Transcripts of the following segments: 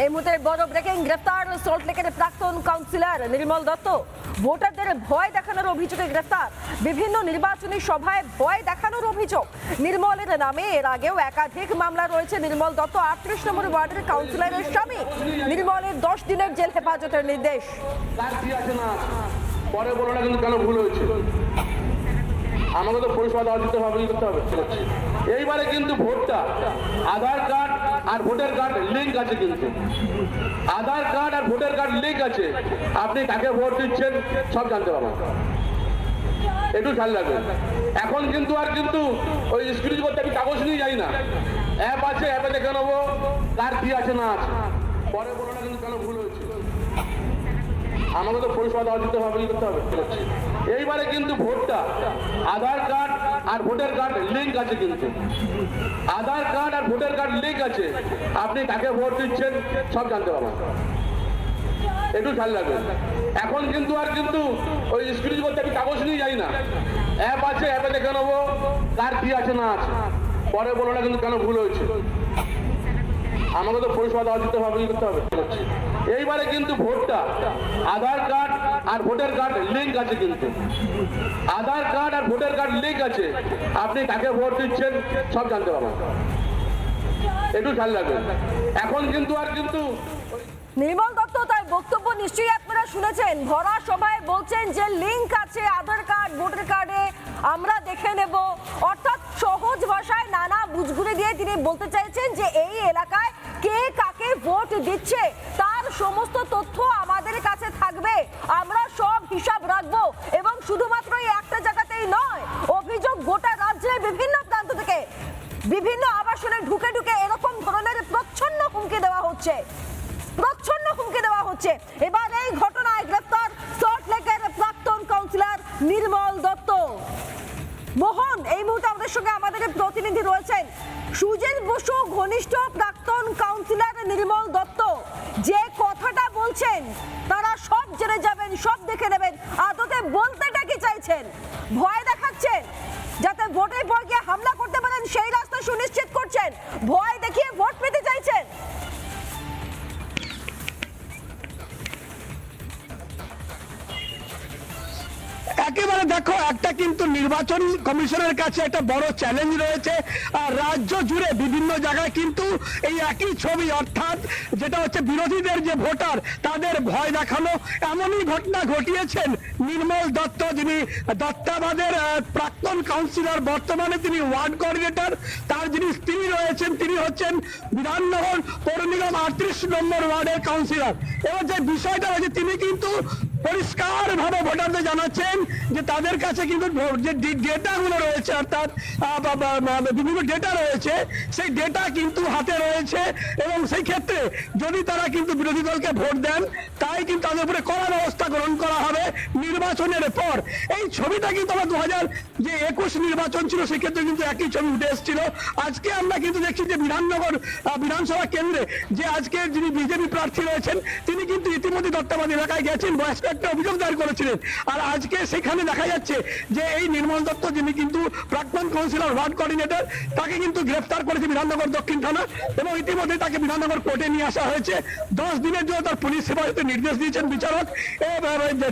এই মুহূর্তে বড় ব্রেকিং, গ্রেফতার সল্টলেকের প্রাক্তন কাউন্সিলর নির্মল দত্ত। ভোটারদের ভয় দেখানোর অভিযোগে গ্রেফতার। বিভিন্ন নির্বাচনী সভায় ভয় দেখানোর অভিযোগ নির্মলের নামে। এর আগেও একাধিক মামলা রয়েছে। নির্মল দত্ত 38 নম্বর ওয়ার্ডের কাউন্সিলরের স্বামী। নির্মলের 10 দিনের জেল হেফাজতের নির্দেশ। পরে বলো না কিন্তু কেন ভুল হয়েছে, আমাকে তো পরিষেবা দেওয়া দিতে হবে। এইবারে কিন্তু ভোটটা আধার কার্ড আর ভোটার কার্ড লিঙ্ক আছে, কিন্তু আধার কার্ড আর ভোটার কার্ড লিঙ্ক আছে। আপনি কাকে ভোট দিচ্ছেন সব জানতে পারবেন, একটু খেয়াল রাখবেন। এখন কিন্তু আর কিন্তু ওই স্ক্রিন করতে আমি কাগজ নিয়ে যাই না, অ্যাপ আছে, অ্যাপে দেখে নেবো কার কি আছে না আছে। পরে বলো না কিন্তু কেন ভুল হয়েছে, আমাকে তো পরিষেবা দেওয়া দিতে হবে। এইবারে কিন্তু ভোটটা আধার কার্ড আর ভোটার কার্ড লিঙ্ক আছে, কিন্তু আধার কার্ড আর ভোটার কার্ড লিঙ্ক আছে। আপনি কাকে ভোট দিচ্ছেন সব জানতে পারবেন, একটু খেয়াল রাখবেন। এখন কিন্তু আর কিন্তু ওই স্ক্রিন করতে আমি কাগজ নিয়ে যাই না, অ্যাপ আছে, অ্যাপে দেখে নেবো কার কি আছে না আছে। পরে বলো না কিন্তু কেন ভুল হয়েছে, আমাকে তো পরিষেবা দেওয়া দিতে হবে। এইবারে কিন্তু ভোটটা আধার কার্ড আর ভোটার কার্ড লিঙ্ক আছে, কিন্তু আধার কার্ড আর ভোটার কার্ড লিঙ্ক আছে। আপনি কাকে ভোট দিচ্ছেন সব জানতে পারবেন, একটু খেয়াল রাখবেন। এখন কিন্তু আর কিন্তু নির্মল দত্ত তার বক্তব্য নিশ্চয়ই আপনারা শুনেছেন। ভরা সভায় বলছেন যে লিঙ্ক আছে আধার কার্ড ভোটার কার্ডে, আমরা দেখে নেব। অর্থাৎ সহজ ভাষায় নানা বুঝগুড়ি দিয়ে তিনি বলতে চাইছেন যে এই এলাকায় কে কাকে ভোট দিচ্ছে তার সমস্ত তথ্য আমাদের কাছে থাকবে, আমরা সব হিসাব রাখবো। এবং শুধুমাত্র এই একটা জায়গাতেই নয়, অভিযোগ গোটা রাজ্যের বিভিন্ন প্রান্ত থেকে বিভিন্ন আবাসনে ঢুকে ঢুকে এরকম ধরনের প্রচ্ছন্ন হুমকি দেওয়া হচ্ছে। এবার এই ঘটনায় গ্রেফতার সল্টলেকের প্রাক্তন কাউন্সিলর নির্মল দত্ত। মোহন এই মুহূর্তে আমাদের সঙ্গে আমাদের প্রতিনিধি রয়েছেন। সুজিত বসু ঘনিষ্ঠ প্রাক্তন কাউন্সিলর নির্মল দত্ত যে কথাটা বলছেন তারা সব জেনে যাবেন, সব দেখে নেবেন। আদতে বলতেটা কি চাইছেন? ভয় দেখাচ্ছেন যাতে ভোটের পর গিয়ে হামলা করতে পারেন সেই রাস্তা সুনিশ্চিত করছেন, ভয় দেখিয়ে ভোট পেতে চাইছেন। একেবারে দেখো, একটা কিন্তু নির্বাচন কমিশনের কাছে একটা বড় চ্যালেঞ্জ রয়েছে। আর রাজ্য জুড়ে বিভিন্ন জায়গায় কিন্তু এই একই ছবি, অর্থাৎ যেটা হচ্ছে বিরোধীদের যে ভোটার তাদের ভয় দেখানো। এমনই ঘটনা ঘটিয়েছেন নির্মল দত্ত, যিনি দত্তাবাদের প্রাক্তন কাউন্সিলর, বর্তমানে তিনি ওয়ার্ড কোঅর্ডিনেটর। তার যিনি স্ত্রী রয়েছেন তিনি হচ্ছেন বিধাননগর পৌর নিগম 38 নম্বর ওয়ার্ডের কাউন্সিলর। এবার যে বিষয়টা হয়েছে, তিনি কিন্তু পরিষ্কার ভাবে ভোটারদের জানাচ্ছেন যে তাদের কাছে কিন্তু যে ডেটাগুলো রয়েছে, অর্থাৎ বিভিন্ন ডেটা রয়েছে, সেই ডেটা কিন্তু হাতে রয়েছে। এবং সেই ক্ষেত্রে যদি তারা কিন্তু বিরোধী দলকে ভোট দেন, তাই কিন্তু তাদের উপরে কড়া ব্যবস্থা গ্রহণ করা হবে নির্বাচনের পর। এই ছবিটা কিন্তু আমরা 2021 নির্বাচন ছিল, সেক্ষেত্রে কিন্তু একই ছবি উঠে এসেছিল। আজকে আমরা কিন্তু দেখছি যে বিধাননগর বিধানসভা কেন্দ্রে যে আজকে যিনি বিজেপি প্রার্থী রয়েছেন তিনি কিন্তু ইতিমধ্যে দত্তাবাদ এলাকায় গেছেন, বয়স্ক একটা অভিযোগ দায়ের করেছিলেন। আর আজকে সেখানে দেখা যাচ্ছে যে এই নির্মল দত্ত, যিনি কিন্তু প্রাক্তন কাউন্সিলর ওয়ার্ড কোঅর্ডিনেটর, তাকে কিন্তু গ্রেফতার করেছে বিধাননগর দক্ষিণ থানা। এবং ইতিমধ্যে তাকে বিধাননগর কোর্টে নিয়ে আসা হয়েছে। 10 দিনের জন্য তার পুলিশ হেফাজতের নির্দেশ দিয়েছেন বিচারক,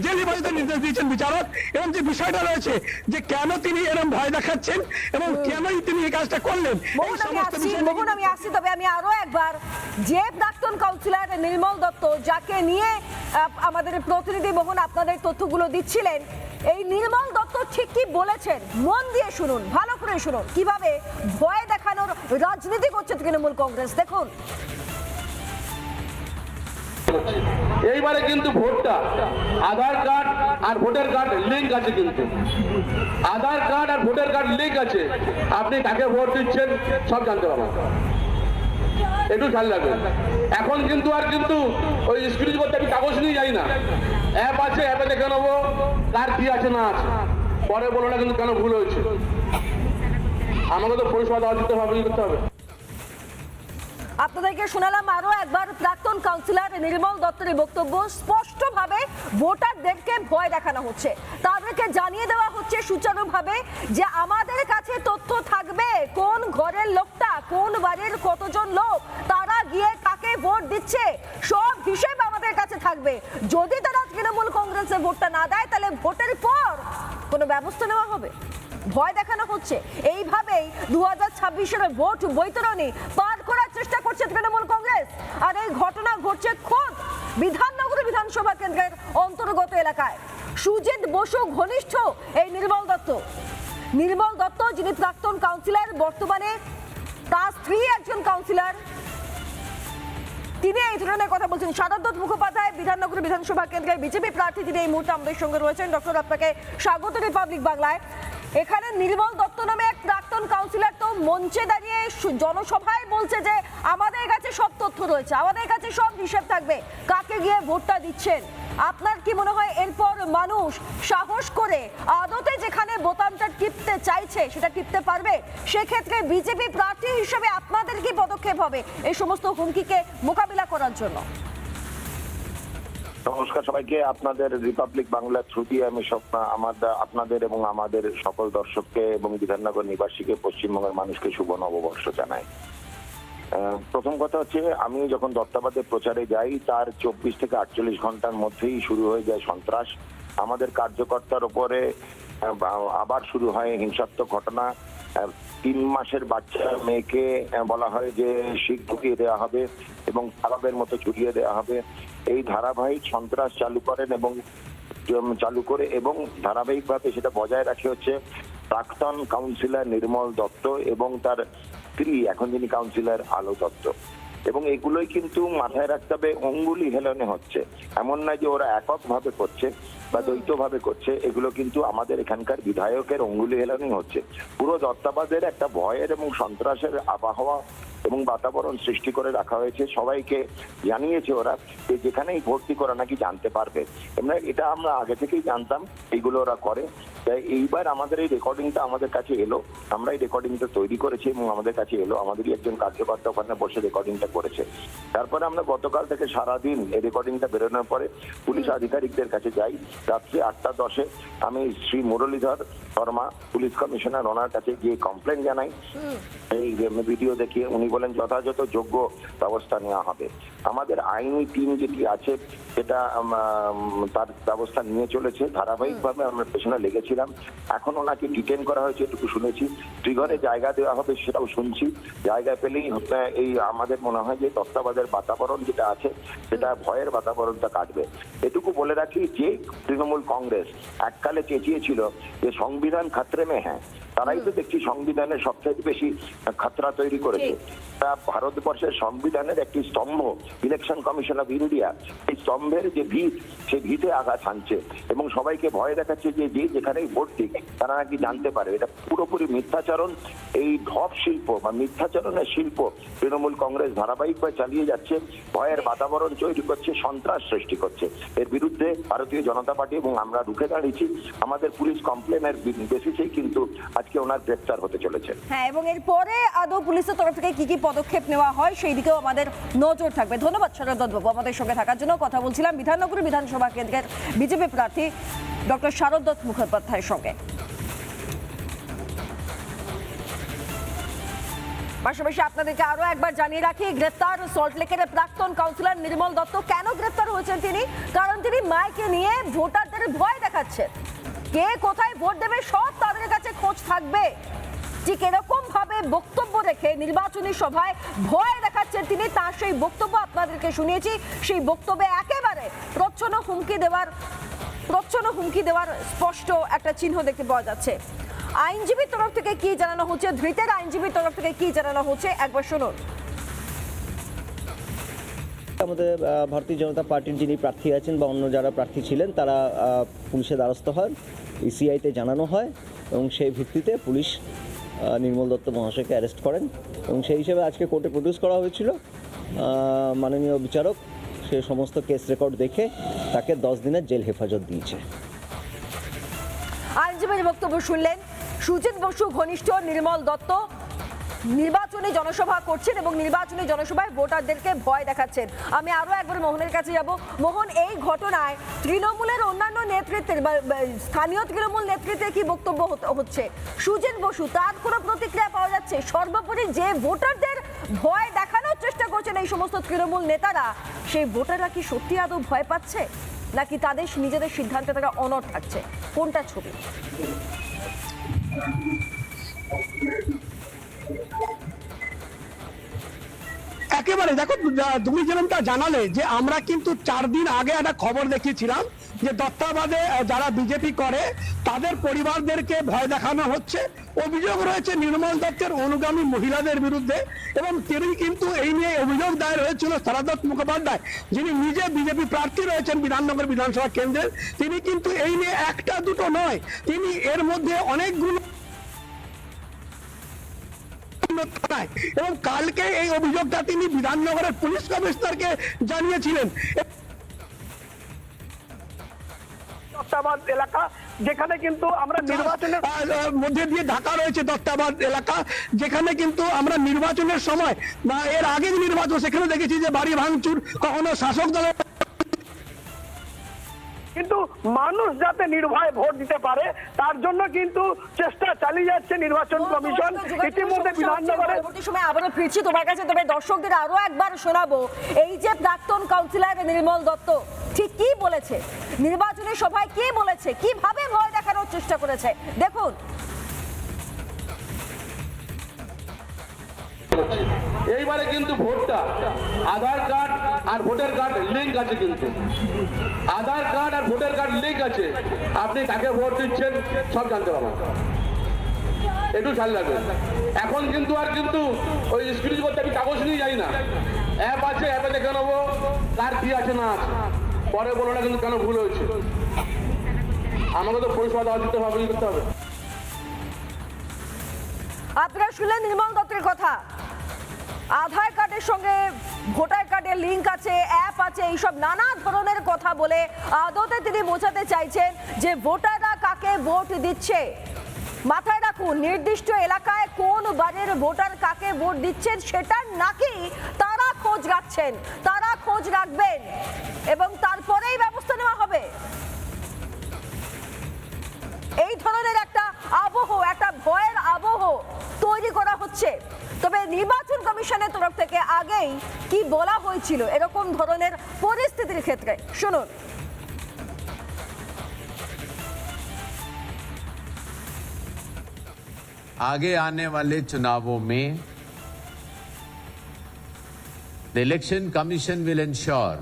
জেল হেফাজতের নির্দেশ দিয়েছেন বিচারক। এবং যে বিষয়টা রয়েছে যে কেন তিনি এরকম ভয় দেখাচ্ছেন এবং কেনই তিনি এই কাজটা করলেন, মোহন আমি আসছি। তবে আমি আরো একবার, যে প্রাক্তন কাউন্সিলর নির্মল দত্ত যাকে নিয়ে আমাদের প্রতিনিধি মোহন আপনাদের তথ্যগুলো দিচ্ছিলেন, এই নির্মল দত্ত ঠিক কি বলেছেন মন দিয়ে শুনুন, ভালো করে শুনুন কিভাবে ভয় দেখানোর রাজনীতি করছে তৃণমূল কংগ্রেস। দেখুন, এইবারে কিন্তু ভোটটা আধার কার্ড আর ভোটার কার্ড লিঙ্ক আছে, কিন্তু আধার কার্ড আর ভোটার কার্ড লিঙ্ক আছে। আপনি কাকে ভোট দিচ্ছেন সব জানতে পারবেন, একটু খেয়াল রাখবেন। এখন কিন্তু আর কিন্তু ওই স্ক্রিন করতে আমি কাগজ নিয়ে যাই না, অ্যাপ আছে, অ্যাপে দেখে নেবো কার কি আছে না আছে। পরে বলো না কিন্তু কেন ভুল হয়েছে, আমাকে তো পরিষেবা দেওয়া দিতে হবে। আপনাদেরকে শোনালাম আরো একবার প্রাক্তন কাউন্সিলর নির্মল দত্তের বক্তব্য। স্পষ্টভাবে ভোটারদেরকে ভয় দেখানো হচ্ছে, তাদেরকে জানিয়ে দেওয়া হচ্ছে সুচারুভাবে যে আমাদের কাছে তথ্য থাকবে কোন ঘরের লোকটা, কোন বাড়ির কতজন লোক, তারা গিয়ে কাকে ভোট দিচ্ছে সব হিসেব আমাদের কাছে থাকবে। যদি তারা তৃণমূল কংগ্রেসের ভোটটা না দেয় তাহলে ভোটের পর কোনো ব্যবস্থা নেওয়া হবে। ভয় দেখানো হচ্ছে। এইভাবেই 2026-এর ভোট বৈতরণী পার করার চেষ্টা করছে তৃণমূল কংগ্রেস। আর এই ঘটনা ঘটছে খোদ বিধাননগর বিধানসভা কেন্দ্রের অন্তর্গত এলাকায়। সুজিত বসু ঘনিষ্ঠ এই নির্মল দত্ত যিনি প্রাক্তন কাউন্সিলর, বর্তমানে তার স্ত্রী একজন কাউন্সিলর, তিনি এই ধরনের কথা বলছেন। শারদ দত্ত মুখোপাধ্যায় বিধাননগর বিধানসভা কেন্দ্রের বিজেপি প্রার্থী, তিনি এই মুহূর্তে আমাদের সঙ্গে রয়েছেন। ডক্টর, আপনাকে স্বাগত রিপাবলিক বাংলায়। এখানে নির্মল দত্ত নামে এক প্রাক্তন কাউন্সিলর তো মঞ্চে দাঁড়িয়ে জনসভায় বলছে যে আমাদের কাছে সব তথ্য রয়েছে, আমাদের কাছে সব হিসেব থাকবে কাকে গিয়ে ভোটটা দিচ্ছেন। আপনার কি মনে হয় এরপর মানুষ সাহস করে আদতে যেখানে বোতামটা টিপতে চাইছে সেটা টিপতে পারবে? সেক্ষেত্রে বিজেপি প্রার্থী হিসেবে আপনাদের কি পদক্ষেপ হবে এই সমস্ত হুমকিকে মোকাবিলা করার জন্য? নমস্কার সবাইকে। আপনাদের রিপাবলিক বাংলার থ্রু দিয়ে আমি আপনাদের এবং আমাদের সকল দর্শককে এবং বিধাননগর নিবাসীকে, পশ্চিমবঙ্গের মানুষকে শুভ নববর্ষ জানাই। প্রথম কথা হচ্ছে, আমি যখন দত্তাবাদের প্রচারে যাই তার 24 থেকে 48 ঘন্টার মধ্যেই শুরু হয়ে যায় সন্ত্রাস। আমাদের কার্যকর্তার উপরে আবার শুরু হয় হিংসাত্মক ঘটনা। 3 মাসের বাচ্চা মেয়েকে বলা হয় যে শিখ ঢুকিয়ে দেওয়া হবে এবং খারাপের মতো ঝুলিয়ে দেওয়া হবে। এই ধারাবাহিক সন্ত্রাস চালু করে এবং ধারাবাহিকভাবে সেটা বজায় রাখে হচ্ছে প্রাক্তন কাউন্সিলর নির্মল দত্ত এবং তার স্ত্রী, এখন যিনি কাউন্সিলর আলো দত্ত। এবং এগুলোই কিন্তু মাথায় রাখতে হবে, অঙ্গুলি হেলনে হচ্ছে। এমন নয় যে ওরা এককভাবে করছে বা দ্বৈতভাবে করছে, এগুলো কিন্তু আমাদের এখানকার বিধায়কের অঙ্গুলি হেলনেই হচ্ছে। পুরো দত্তাবাদের একটা ভয়ের এবং সন্ত্রাসের আবহাওয়া এবং বাতাবরণ সৃষ্টি করে রাখা হয়েছে। সবাইকে জানিয়েছে ওরা যে যেখানেই ভর্তি করা নাকি জানতে পারবে। এটা আমরা আগে থেকেই জানতাম এইগুলো ওরা করে। তাই এইবার আমাদের এই রেকর্ডিংটা আমাদের কাছে এলো, আমরা এই রেকর্ডিংটা তৈরি করেছি এবং আমাদের কাছে এলো। আমাদেরই একজন কার্যকর্তা ওখানে বসে রেকর্ডিংটা করেছে। তারপরে আমরা গতকাল থেকে সারাদিন এই রেকর্ডিংটা বেরোনোর পরে পুলিশ আধিকারিকদের কাছে যাই। রাত্রি 8টা 10-এ আমি শ্রী মুরলীধর শর্মা, পুলিশ কমিশনার, ওনার কাছে গিয়ে কমপ্লেন জানাই। এই ভিডিও দেখিয়ে উনি বলেন যথাযথ যোগ্য ব্যবস্থা নেওয়া হবে। আমাদের আইনি টিম যেটি আছে সেটা তার ব্যবস্থা নিয়ে চলেছে। ধারাবাহিকভাবে আমরা পেছনে লেগেছিলাম। এখন ওনাকে ডিটেন করা হয়েছে এটুকু শুনেছি। ট্রিগরে জায়গা দেওয়া হবে সেটাও শুনছি। জায়গা পেলেই এই আমাদের মনে হয় যে তত্ত্বাবধানের বাতাবরণ যেটা আছে সেটা ভয়ের বাতাবরণটা কাটবে। এটুকু বলে রাখি যে তৃণমূল কংগ্রেস এককালে চেঁচিয়েছিল যে সংবিধান খাতরে মে হ্যাঁ, তারাই তো দেখছি সংবিধানের সবচেয়ে বেশি খাতরা তৈরি করেছে। তা ভারতবর্ষের সংবিধানের একটি স্তম্ভ ইলেকশন কমিশন অফ ইন্ডিয়া, এই স্তম্ভের যে ভিত, সেই ভিতে আঘাত হানছে এবং সবাইকে ভয় দেখাচ্ছে যে যেখানেই ভোট দিক তারা নাকি জানতে পারে। এটা পুরোপুরি মিথ্যাচরণ। এই ঢপ শিল্প বা মিথ্যাচরণের শিল্প তৃণমূল কংগ্রেস ধারাবাহিকভাবে চালিয়ে যাচ্ছে। ভয়ের বাতাবরণ তৈরি করছে, সন্ত্রাস সৃষ্টি করছে। এর বিরুদ্ধে ভারতীয় জনতা পার্টি এবং আমরা রুখে দাঁড়িয়েছি। আমাদের পুলিশ কমপ্লেনের বেসিসেই কিন্তু আজকে ওনার গ্রেফতার হতে চলেছে। হ্যাঁ, এবং এরপরে আদৌ পুলিশের তরফ থেকে কি কি পদক্ষেপ নেওয়া হয় সেই দিকেও আমাদের নজর থাকবে। ধন্যবাদ শারদ দত্ত বাবু, আমাদের সঙ্গে থাকার জন্য। কথা বলছিলাম বিধাননগর বিধানসভা কেন্দ্রের বিজেপি প্রার্থী ডক্টর শারদ দত্ত মুখোপাধ্যায়ের সঙ্গে। পাশাপাশি আপনাদেরকে আরো একবার জানিয়ে রাখি, গ্রেফতার সল্টলেকের প্রাক্তন কাউন্সিলর নির্মল দত্ত। কেন গ্রেফতার হয়েছেন তিনি? কারণ তিনি মাইকে নিয়ে ভোটারদের ভয় দেখাচ্ছেন। কে কোথায় ভোট দেবে সব তাদের কাছে খোঁজ থাকবে। ঠিক এরকম ভাবে বক্তব্য রেখে নির্বাচনী সভায় ভয় দেখাচ্ছেন তিনি। তার সেই বক্তব্য আপনাদেরকে শুনিয়েছি। সেই বক্তব্যে একেবারে প্রচ্ছন্ন হুমকি দেওয়ার স্পষ্ট একটা চিহ্ন দেখতে পাওয়া যাচ্ছে। আইনজীবীর তরফ থেকে কি জানানো হচ্ছে, ধৃতের আইনজীবীর তরফ থেকে কি জানানো হচ্ছে, একবার শুনুন। আমাদের ভারতীয় জনতা পার্টির যিনি প্রার্থী আছেন বা অন্য যারা প্রার্থী ছিলেন তারা পুলিশের দ্বারস্থ হয়, ইসিআইতে জানানো হয় এবং সেই ভিত্তিতে পুলিশ নির্মল দত্ত মহাশয়কে অ্যারেস্ট করেন এবং সেই হিসেবে আজকে কোর্টে প্রডিউস করা হয়েছিল। মাননীয় বিচারক সে সমস্ত কেস রেকর্ড দেখে তাকে 10 দিনের জেল হেফাজত দিয়েছে। আইনজীবীর বক্তব্য শুনলেন। সুজিত বসু ঘনিষ্ঠ নির্মল দত্ত নির্বাচনী জনসভা করছেন এবং নির্বাচনী জনসভায় ভোটারদেরকে ভয় দেখাচ্ছেন। আমি আরো একবার মোহনের কাছে যাব। মোহন, এই ঘটনায় তৃণমূলের অন্যান্য নেতৃত্বের স্থানীয় তৃণমূল নেতৃত্বের কি বক্তব্য হচ্ছে? সুজিত বসু, তার কোনো প্রতিক্রিয়া পাওয়া যাচ্ছে? সর্বোপরি যে ভোটারদের ভয় দেখানোর চেষ্টা করছেন এই সমস্ত তৃণমূল নেতারা, সেই ভোটাররা কি সত্যি আদৌ ভয় পাচ্ছে, নাকি তাদের নিজেদের সিদ্ধান্তে তারা অনড় থাকছে? কোনটা ছবি? একেবারে দেখো, তুমি যেরকমটা জানালে যে আমরা কিন্তু 4 দিন আগে একটা খবর দেখিয়েছিলাম যে দত্তাবাদে যারা বিজেপি করে তাদের পরিবারদেরকে ভয় দেখানো হচ্ছে। অভিযোগ রয়েছে নির্মল দত্তের অনুগামী মহিলাদের বিরুদ্ধে, এবং তিনি কিন্তু এই নিয়ে অভিযোগ দায়ের হয়েছিল সারদত্ত মুখোপাধ্যায়, যিনি নিজে বিজেপি প্রার্থী রয়েছেন বিধাননগর বিধানসভা কেন্দ্রের। তিনি কিন্তু এই নিয়ে একটা দুটো নয়, তিনি এর মধ্যে অনেকগুলো থানায়, এবং কালকে এই অভিযোগটা তিনি বিধাননগরের পুলিশ কমিশনারকে জানিয়েছিলেন। দত্তাবাদ এলাকা, যেখানে কিন্তু আমরা নির্বাচনের মধ্যে দিয়ে ঢাকা রয়েছে, দত্তাবাদ এলাকা যেখানে কিন্তু আমরা নির্বাচনের সময় বা এর আগে যে নির্বাচন সেখানে দেখেছি যে বাড়ি ভাঙচুর, কখনো শাসক দলের, কিন্তু মানুষ যাতে নির্ভয়ে ভোট দিতে পারে তার জন্য কিন্তু চেষ্টা চালিয়ে যাচ্ছে নির্বাচন কমিশন। ইতিমধ্যে বিধাননগরে পরবর্তী সময় আবারও ফিরছি তোমার কাছে, তবে দর্শকদের আরো একবার শোনাবো এই যে প্রাক্তন কাউন্সিলর নির্মল দত্ত ঠিক কি বলেছে, নির্বাচনী সভায় কি বলেছে, কিভাবে ভয় দেখানোর চেষ্টা করেছে, দেখুন। এইবারে কিন্তু ভোটটা আধার কার্ড আর ভোটার কার্ড লিঙ্ক আছে, কিন্তু আধার কার্ড আর ভোটার কার্ড লিঙ্ক আছে। আপনি কাকে ভোট দিচ্ছেন সব জানতে পারবেন, একটু খেয়াল রাখবেন। এখন কিন্তু আর কিন্তু ওই স্ক্রিন করতে আমি কাগজ নিয়ে যাই না, অ্যাপ আছে, অ্যাপে দেখে নেবো কার কি আছে না আছে, পরে বলো না কিন্তু কেন ভুল হয়েছে। আমাকে তো পরিষেবা দেওয়া দিতে হবে, করতে হবে। আপনারা শুনলেন নির্মল দত্তের কথা, আধার কার্ডের সঙ্গে ভোটার কার্ডের লিঙ্ক আছে, অ্যাপ আছে, এইসব নানা ধরনের কথা বলে আদতে তিনি বোঝাতে চাইছেন যে ভোটাররা কাকে ভোট দিচ্ছে। মাথায় রাখুন, নির্দিষ্ট এলাকায় কোন বাড়ির ভোটার কাকে ভোট দিচ্ছেন সেটার নাকি তারা খোঁজ রাখছেন, তারা খোঁজ রাখবেন এবং তারপরেই ব্যবস্থা নেওয়া হবে। এই ধরনের একটা আবহ, একটা ভয়ের আবহ তৈরি করা হচ্ছে। তবে নির্বাচন কমিশনের তরফ থেকে আগেই কি বলা হয়েছিল এরকম ধরনের পরিস্থিতির ক্ষেত্রে, শুনুন। आगे आने वाले चुनावों में the election commission will ensure,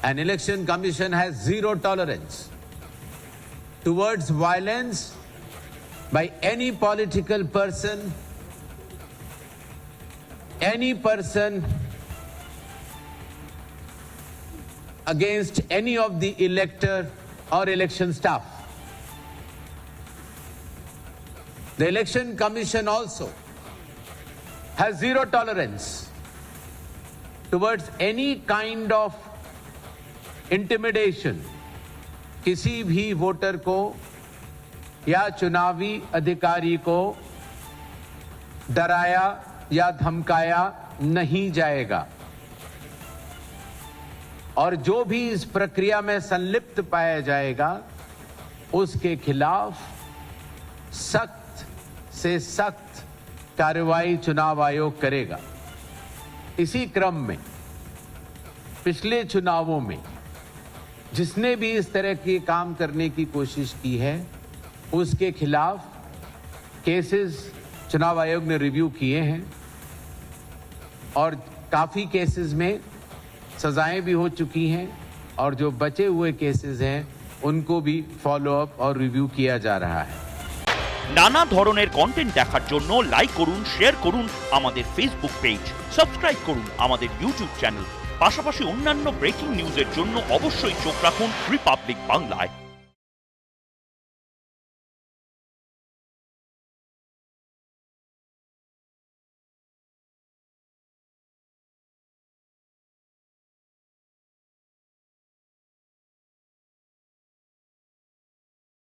an election commission has zero tolerance towards violence by any political person, against any of the elector or election staff. The Election Commission also has zero tolerance towards any kind of intimidation, किसी भी voter को या चुनावी अधिकारी को डराया या धमकाया नहीं जाएगा, और जो भी इस प्रक्रिया में संलिप्त पाया जाएगा उसके खिलाफ सख्त से सख्त कार्रवाई चुनाव आयोग करेगा। इसी क्रम में पिछले चुनावों में जिसने भी इस तरह के काम करने की कोशिश की है उसके खिलाफ केसेस चुनाव आयोग ने रिव्यू किए हैं, और काफी केसेस में सजाएं भी हो चुकी हैं, और जो बचे हुए केसेस हैं उनको भी फॉलो अप और रिव्यू किया जा रहा है। নানা ধরনের কন্টেন্ট দেখার জন্য লাইক করুন, শেয়ার করুন আমাদের ফেসবুক পেজ, সাবস্ক্রাইব করুন আমাদের ইউটিউব চ্যানেল। পাশাপাশি অন্যান্য ব্রেকিং নিউজের জন্য অবশ্যই চোখ রাখুন রিপাবলিক বাংলায়।